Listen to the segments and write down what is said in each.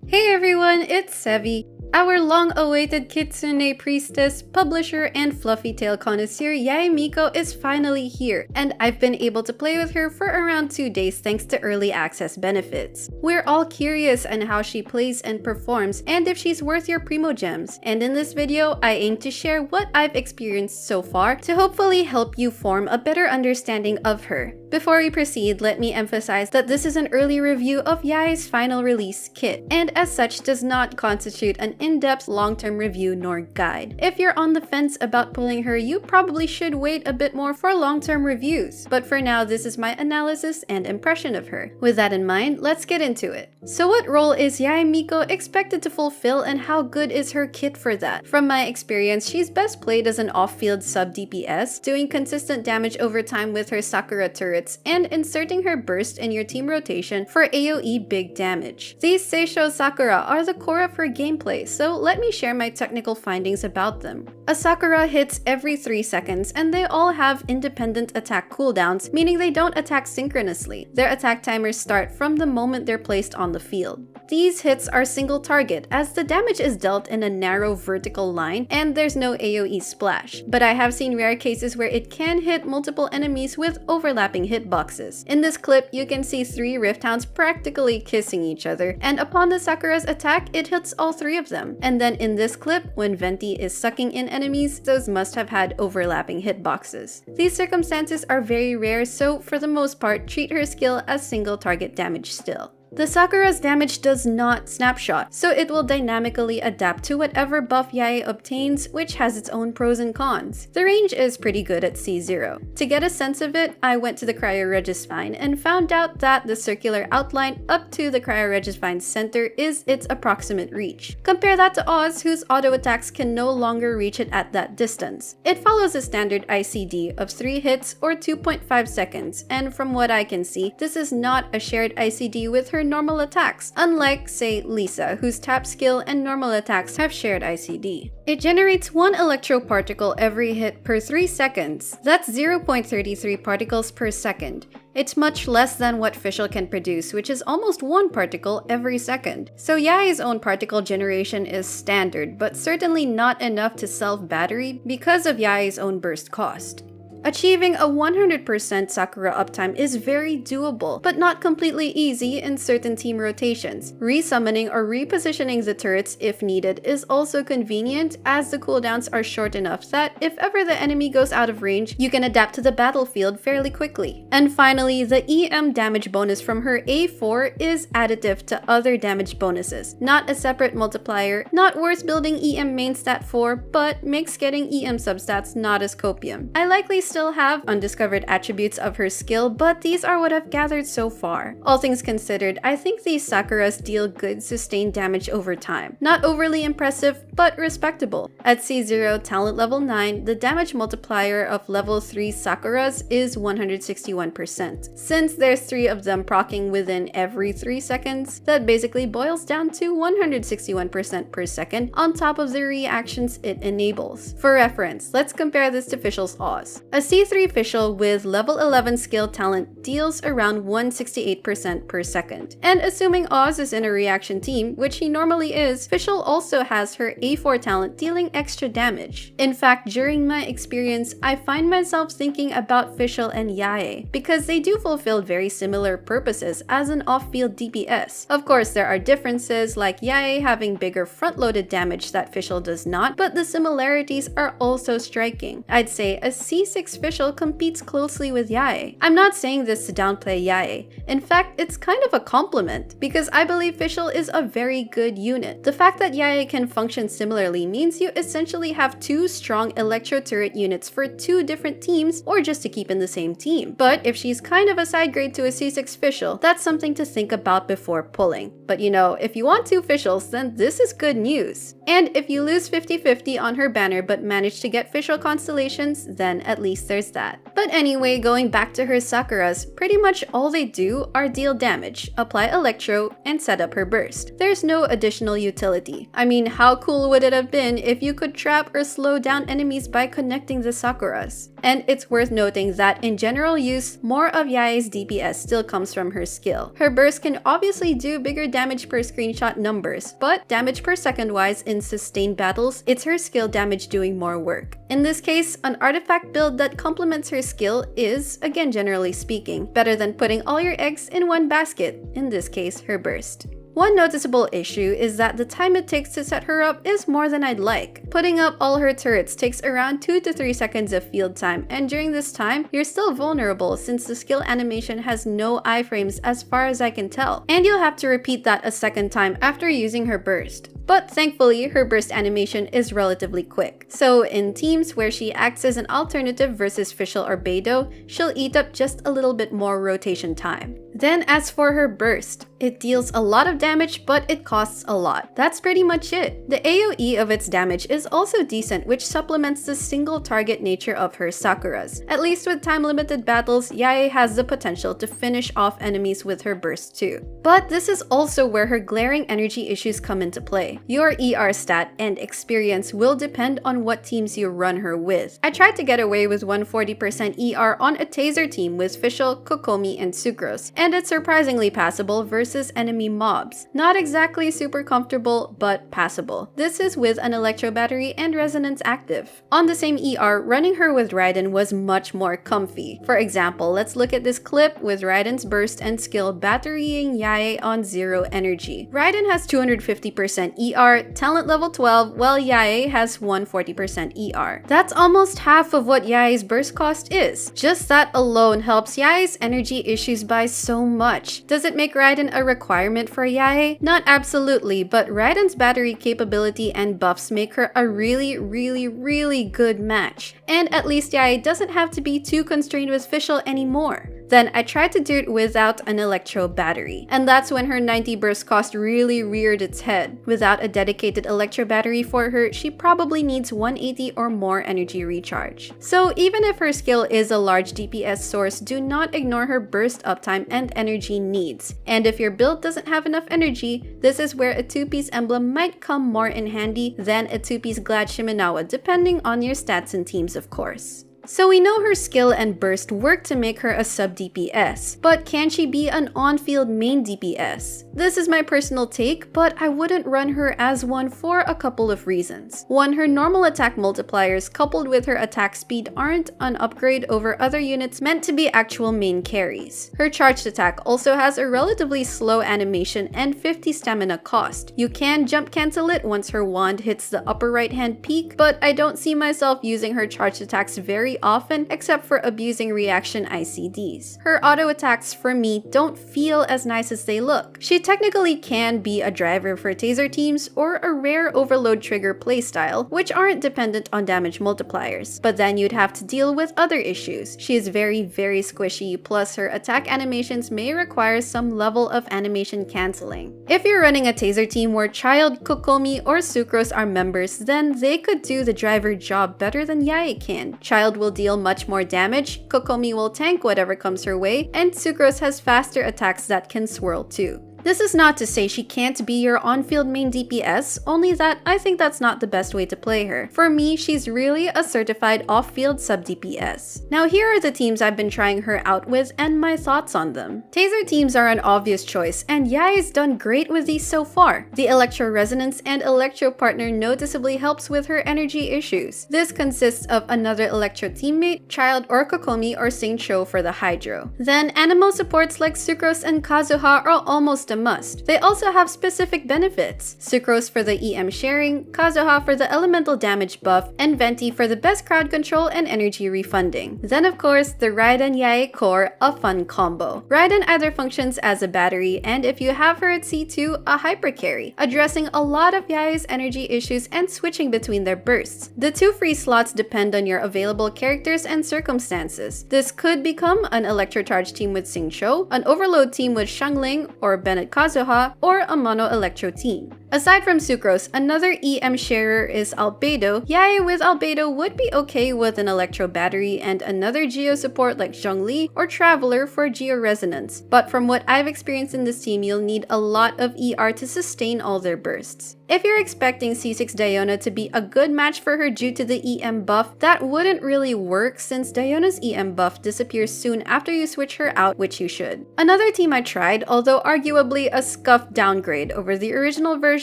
Hey everyone, it's Sevy. Our long-awaited kitsune priestess, publisher, and fluffy tail connoisseur Yae Miko is finally here, and I've been able to play with her for around 2 days thanks to early access benefits. We're all curious on how she plays and performs, and if she's worth your primo gems, and in this video, I aim to share what I've experienced so far to hopefully help you form a better understanding of her. Before we proceed, let me emphasize that this is an early review of Yae's final release kit, and as such does not constitute an in-depth long-term review nor guide. If you're on the fence about pulling her, you probably should wait a bit more for long-term reviews, but for now this is my analysis and impression of her. With that in mind, let's get into it. So what role is Yae Miko expected to fulfill and how good is her kit for that? From my experience, she's best played as an off-field sub-DPS, doing consistent damage over time with her Sakura turrets and inserting her burst in your team rotation for AoE big damage. These Seisho Sakura are the core of her gameplay, so let me share my technical findings about them. A Sakura hits every 3 seconds and they all have independent attack cooldowns, meaning they don't attack synchronously. Their attack timers start from the moment they're placed on the field. These hits are single target as the damage is dealt in a narrow vertical line and there's no AoE splash, but I have seen rare cases where it can hit multiple enemies with overlapping hitboxes. In this clip, you can see 3 Rift Hounds practically kissing each other, and upon the Sakura's attack, it hits all 3 of them. And then in this clip, when Venti is sucking in enemies, those must have had overlapping hitboxes. These circumstances are very rare, so for the most part, treat her skill as single target damage still. The Sakura's damage does not snapshot, so it will dynamically adapt to whatever buff Yae obtains, which has its own pros and cons. The range is pretty good at C0. To get a sense of it, I went to the Cryoregisvine and found out that the circular outline up to the Cryoregisvine's center is its approximate reach. Compare that to Oz, whose auto attacks can no longer reach it at that distance. It follows a standard ICD of 3 hits or 2.5 seconds, and from what I can see, this is not a shared ICD with her normal attacks, unlike, say, Lisa, whose tap skill and normal attacks have shared ICD. It generates 1 electro particle every hit per 3 seconds. That's 0.33 particles per second. It's much less than what Fischl can produce, which is almost 1 particle every second. So Yae's own particle generation is standard, but certainly not enough to self-battery because of Yae's own burst cost. Achieving a 100% Sakura uptime is very doable, but not completely easy in certain team rotations. Resummoning or repositioning the turrets if needed is also convenient, as the cooldowns are short enough that if ever the enemy goes out of range, you can adapt to the battlefield fairly quickly. And finally, the EM damage bonus from her A4 is additive to other damage bonuses, not a separate multiplier, not worth building EM main stat for, but makes getting EM substats not as copium. I likely still have undiscovered attributes of her skill, but these are what I've gathered so far. All things considered, I think these Sakuras deal good sustained damage over time. Not overly impressive, but respectable. At C0 talent level 9, the damage multiplier of level 3 Sakuras is 161%. Since there's 3 of them proccing within every 3 seconds, that basically boils down to 161% per second on top of the reactions it enables. For reference, let's compare this to Fischl's Oz. A C3 Fischl with level 11 skill talent deals around 168% per second. And assuming Oz is in a reaction team, which he normally is, Fischl also has her A4 talent dealing extra damage. In fact, during my experience, I find myself thinking about Fischl and Yae, because they do fulfill very similar purposes as an off-field DPS. Of course, there are differences, like Yae having bigger front-loaded damage that Fischl does not, but the similarities are also striking. I'd say a C6 Fischl competes closely with Yae. I'm not saying this to downplay Yae. In fact, it's kind of a compliment, because I believe Fischl is a very good unit. The fact that Yae can function similarly means you essentially have 2 strong electro turret units for 2 different teams, or just to keep in the same team. But if she's kind of a side grade to a C6 Fischl, that's something to think about before pulling. But you know, if you want 2 Fischls, then this is good news. And if you lose 50-50 on her banner but manage to get Fischl Constellations, then at least there's that. But anyway, going back to her Sakuras, pretty much all they do are deal damage, apply electro, and set up her burst. There's no additional utility. I mean, how cool would it have been if you could trap or slow down enemies by connecting the Sakuras? And it's worth noting that in general use, more of Yae's DPS still comes from her skill. Her burst can obviously do bigger damage per screenshot numbers, but damage per second wise in sustained battles, it's her skill damage doing more work. In this case, an artifact build that complements her skill is, again generally speaking, better than putting all your eggs in one basket, in this case her burst. One noticeable issue is that the time it takes to set her up is more than I'd like. Putting up all her turrets takes around 2 to 3 seconds of field time, and during this time, you're still vulnerable since the skill animation has no iframes as far as I can tell, and you'll have to repeat that a second time after using her burst. But thankfully, her burst animation is relatively quick. So in teams where she acts as an alternative versus Fischl or Beidou, she'll eat up just a little bit more rotation time. Then as for her burst, it deals a lot of damage, but it costs a lot. That's pretty much it. The AoE of its damage is also decent, which supplements the single target nature of her Sakuras. At least with time-limited battles, Yae has the potential to finish off enemies with her burst too. But this is also where her glaring energy issues come into play. Your ER stat and experience will depend on what teams you run her with. I tried to get away with 140% ER on a taser team with Fischl, Kokomi, and Sucrose, and it's surprisingly passable versus enemy mobs. Not exactly super comfortable, but passable. This is with an Electro Battery and Resonance active. On the same ER, running her with Raiden was much more comfy. For example, let's look at this clip with Raiden's burst and skill batterying Yae on 0 energy. Raiden has 250% ER, talent level 12, while Yae has 140% ER. That's almost half of what Yae's burst cost is. Just that alone helps Yae's energy issues by so much. Does it make Raiden a requirement for Yae? Not absolutely, but Raiden's battery capability and buffs make her a really good match. And at least Yae doesn't have to be too constrained with Fischl anymore. Then I tried to do it without an Electro Battery, and that's when her 90 burst cost really reared its head. Without a dedicated Electro Battery for her, she probably needs 180 or more energy recharge. So even if her skill is a large DPS source, do not ignore her burst uptime and energy needs. And if your build doesn't have enough energy, this is where a 2-piece emblem might come more in handy than a 2-piece Glad Shimenawa, depending on your stats and teams of course. So we know her skill and burst work to make her a sub-DPS, but can she be an on-field main DPS? This is my personal take, but I wouldn't run her as one for a couple of reasons. One, her normal attack multipliers coupled with her attack speed aren't an upgrade over other units meant to be actual main carries. Her charged attack also has a relatively slow animation and 50 stamina cost. You can jump cancel it once her wand hits the upper right hand peak, but I don't see myself using her charged attacks very often except for abusing reaction ICDs. Her auto attacks for me don't feel as nice as they look. She technically can be a driver for taser teams or a rare overload trigger playstyle, which aren't dependent on damage multipliers, but then you'd have to deal with other issues. She is very squishy, plus her attack animations may require some level of animation cancelling. If you're running a taser team where Child, Kokomi, or Sucrose are members, then they could do the driver job better than Yae can. Child will deal much more damage, Kokomi will tank whatever comes her way, and Sucrose has faster attacks that can swirl too. This is not to say she can't be your on-field main DPS, only that I think that's not the best way to play her. For me, she's really a certified off-field sub-DPS. Now here are the teams I've been trying her out with and my thoughts on them. Taser teams are an obvious choice, and Yae's done great with these so far. The Electro Resonance and Electro partner noticeably helps with her energy issues. This consists of another Electro teammate, Child or Kokomi or Xingqiu for the Hydro. Then Anemo supports like Sucrose and Kazuha are almost a must. They also have specific benefits. Sucrose for the EM sharing, Kazuha for the elemental damage buff, and Venti for the best crowd control and energy refunding. Then of course, the Raiden Yae core, a fun combo. Raiden either functions as a battery, and if you have her at C2, a hyper carry, addressing a lot of Yae's energy issues and switching between their bursts. The 2 free slots depend on your available characters and circumstances. This could become an Electro Charge team with Xingqiu, an Overload team with Xiangling or Bennett Kazuha, or a mono Electro team. Aside from Sucrose, another EM sharer is Albedo. Yae with Albedo would be okay with an Electro Battery and another Geo support like Zhongli or Traveler for Geo Resonance, but from what I've experienced in this team, you'll need a lot of ER to sustain all their bursts. If you're expecting C6 Diona to be a good match for her due to the EM buff, that wouldn't really work since Diona's EM buff disappears soon after you switch her out, which you should. Another team I tried, although arguably a scuffed downgrade over the original version,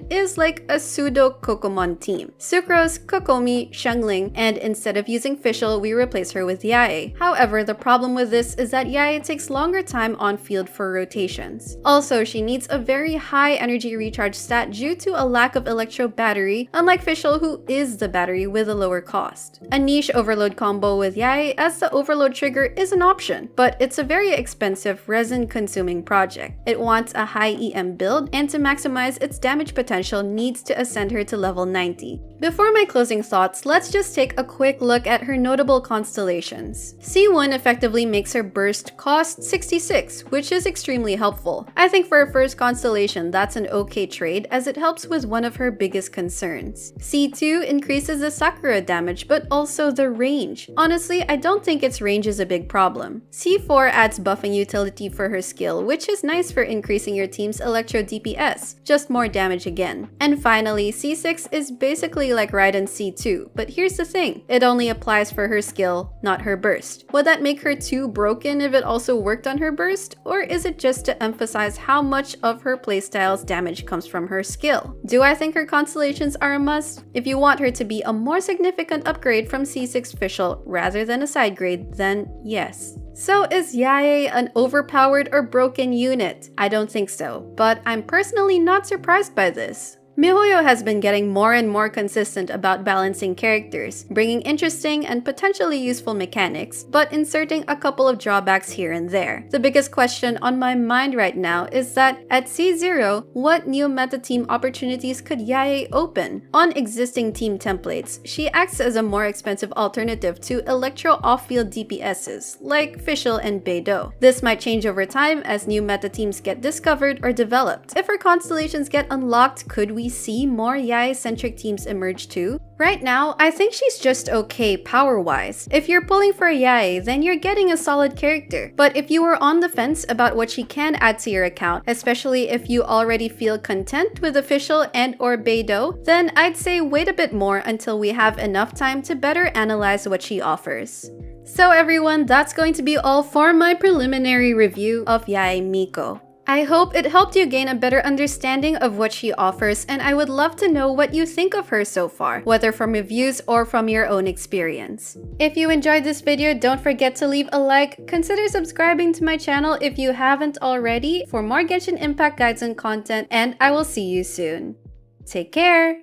is like a pseudo Kokomon team. Sucrose, Kokomi, Xiangling, and instead of using Fischl, we replace her with Yae. However, the problem with this is that Yae takes longer time on field for rotations. Also, she needs a very high energy recharge stat due to a lack of Electro Battery, unlike Fischl who is the battery with a lower cost. A niche overload combo with Yae as the overload trigger is an option, but it's a very expensive resin-consuming project. It wants a high EM build, and to maximize its damage potential needs to ascend her to level 90. Before my closing thoughts, let's just take a quick look at her notable constellations. C1 effectively makes her burst cost 66, which is extremely helpful. I think for her first constellation, that's an okay trade as it helps with one of her biggest concerns. C2 increases the Sakura damage, but also the range. Honestly, I don't think its range is a big problem. C4 adds buffing utility for her skill, which is nice for increasing your team's Electro DPS, just more damage again. And finally, C6 is basically like Raiden C2, but here's the thing, it only applies for her skill, not her burst. Would that make her too broken if it also worked on her burst? Or is it just to emphasize how much of her playstyle's damage comes from her skill? Do I think her constellations are a must? If you want her to be a more significant upgrade from C6 Fischl rather than a side grade, then yes. So is Yae an overpowered or broken unit? I don't think so, but I'm personally not surprised by this. mihoyo has been getting more and more consistent about balancing characters, bringing interesting and potentially useful mechanics, but inserting a couple of drawbacks here and there. The biggest question on my mind right now is that at C0, what new meta team opportunities could Yae open? On existing team templates, she acts as a more expensive alternative to Electro off-field DPSs, like Fischl and Beidou. This might change over time as new meta teams get discovered or developed. If her constellations get unlocked, could we see more Yae-centric teams emerge too? Right now, I think she's just okay power-wise. If you're pulling for Yae, then you're getting a solid character. But if you were on the fence about what she can add to your account, especially if you already feel content with Fischl and or Beidou, then I'd say wait a bit more until we have enough time to better analyze what she offers. So everyone, that's going to be all for my preliminary review of Yae Miko. I hope it helped you gain a better understanding of what she offers, and I would love to know what you think of her so far, whether from reviews or from your own experience. If you enjoyed this video, don't forget to leave a like, consider subscribing to my channel if you haven't already for more Genshin Impact guides and content, and I will see you soon. Take care!